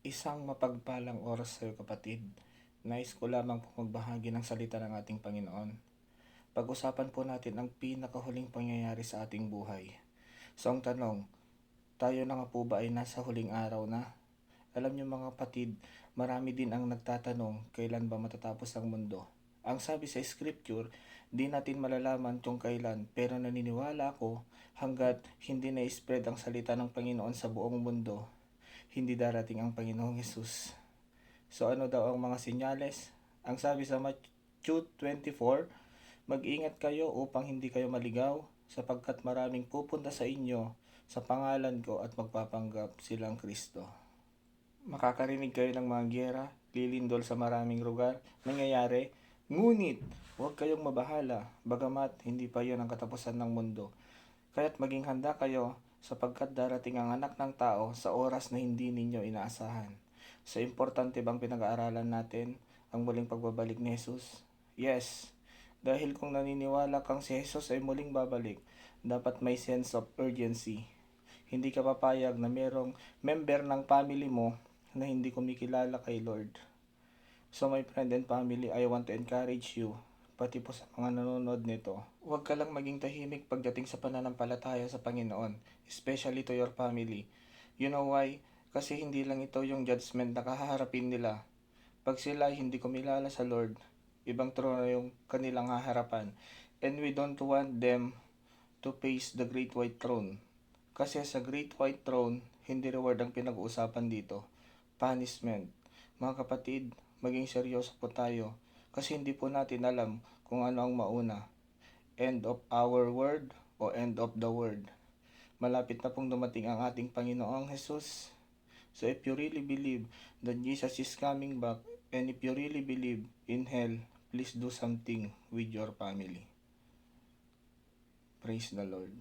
Isang mapagpalang oras sa'yo kapatid. Nais ko lamang po magbahagi ng salita ng ating Panginoon. Pag-usapan po natin ang pinakahuling pangyayari sa ating buhay. So ang tanong, tayo na nga po ba ay nasa huling araw na? Alam niyo mga kapatid, marami din ang nagtatanong kailan ba matatapos ang mundo. Ang sabi sa scripture, di natin malalaman kung kailan, pero naniniwala ako hanggat hindi na-spread ang salita ng Panginoon sa buong mundo, hindi darating ang Panginoong Hesus. So ano daw ang mga senyales? Ang sabi sa Matthew 24, mag-ingat kayo upang hindi kayo maligaw, sapagkat maraming pupunta sa inyo sa pangalan ko at magpapanggap silang Kristo. Makakarinig kayo ng mga giyera, lilindol sa maraming lugar, nangyayari, ngunit huwag kayong mabahala, bagamat hindi pa yon ang katapusan ng mundo. Kaya't maging handa kayo sapagkat darating ang anak ng tao sa oras na hindi ninyo inaasahan. So importante bang pinag-aaralan natin ang muling pagbabalik ni Jesus? Yes, dahil kung naniniwala kang si Jesus ay muling babalik, dapat may sense of urgency. Hindi ka papayag na merong member ng family mo na hindi kumikilala kay Lord. So my friend and family, I want to encourage you, pati po sa mga nanonood nito, huwag ka lang maging tahimik pagdating sa pananampalataya sa Panginoon, especially to your family. You know why? Kasi hindi lang ito yung judgment na kahaharapin nila. Pag sila hindi kumilala sa Lord, ibang trono yung kanilang haharapan. And we don't want them to face the great white throne. Kasi sa great white throne, hindi reward ang pinag-uusapan dito. Punishment. Mga kapatid, maging seryoso po tayo kasi hindi po natin alam kung ano ang mauna. End of our world o end of the world. Malapit na pong dumating ang ating Panginoong Jesus. So if you really believe that Jesus is coming back and if you really believe in hell, please do something with your family. Praise the Lord.